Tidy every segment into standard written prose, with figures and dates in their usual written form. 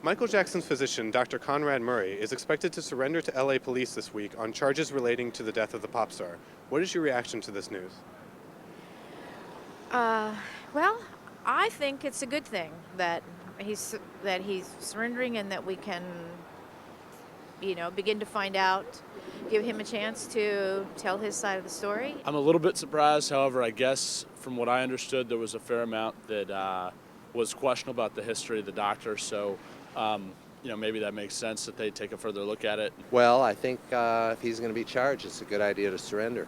Michael Jackson's physician, Dr. Conrad Murray, is expected to surrender to LA police this week on charges relating to the death of the pop star. What is your reaction to this news? Uh, well, I think it's a good thing that he's surrendering and that we can, begin to find out, give him a chance to tell his side of the story. I'm a little bit surprised. However, I guess from what I understood, there was a fair amount that was questionable about the history of the doctor. So, maybe that makes sense that they take a further look at it. Well, I think if he's going to be charged, it's a good idea to surrender.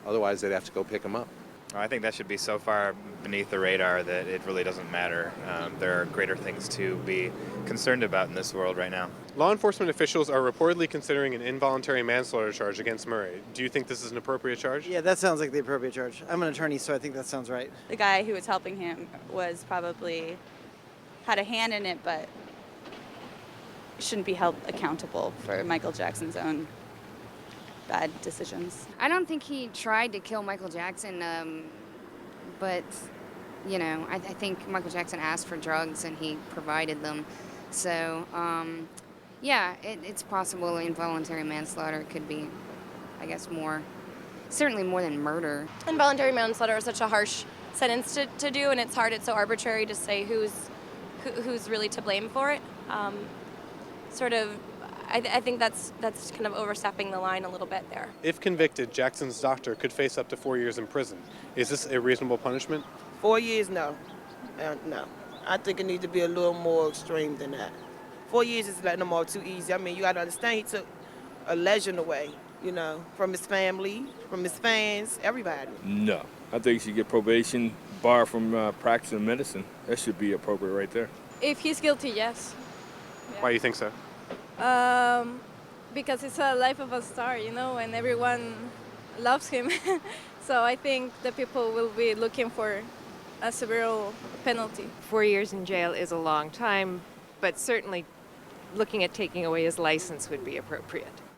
Otherwise, they'd have to go pick him up. I think that should be so far beneath the radar that it really doesn't matter. There are greater things to be concerned about in this world right now. Law enforcement officials are reportedly considering an involuntary manslaughter charge against Murray. Do you think this is an appropriate charge? Yeah, that sounds like the appropriate charge. I'm an attorney, so I think that sounds right. The guy who was helping him was probably had a hand in it, but shouldn't be held accountable for Michael Jackson's own bad decisions. I don't think he tried to kill Michael Jackson, but, I think Michael Jackson asked for drugs and he provided them. So, it's possible involuntary manslaughter could be, I guess, certainly more than murder. Involuntary manslaughter is such a harsh sentence to do, and it's hard, it's so arbitrary to say who's really to blame for it. I think that's kind of overstepping the line a little bit there. If convicted, Jackson's doctor could face up to 4 years in prison. Is this a reasonable punishment? 4 years, no. No. I think it needs to be a little more extreme than that. 4 years is letting him off too easy. I mean, you got to understand he took a legend away, from his family, from his fans, everybody. No. I think he should get probation, barred from practicing medicine. That should be appropriate right there. If he's guilty, yes. Why do you think so? Because it's a life of a star, and everyone loves him. So I think the people will be looking for a severe penalty. 4 years in jail is a long time, but certainly looking at taking away his license would be appropriate.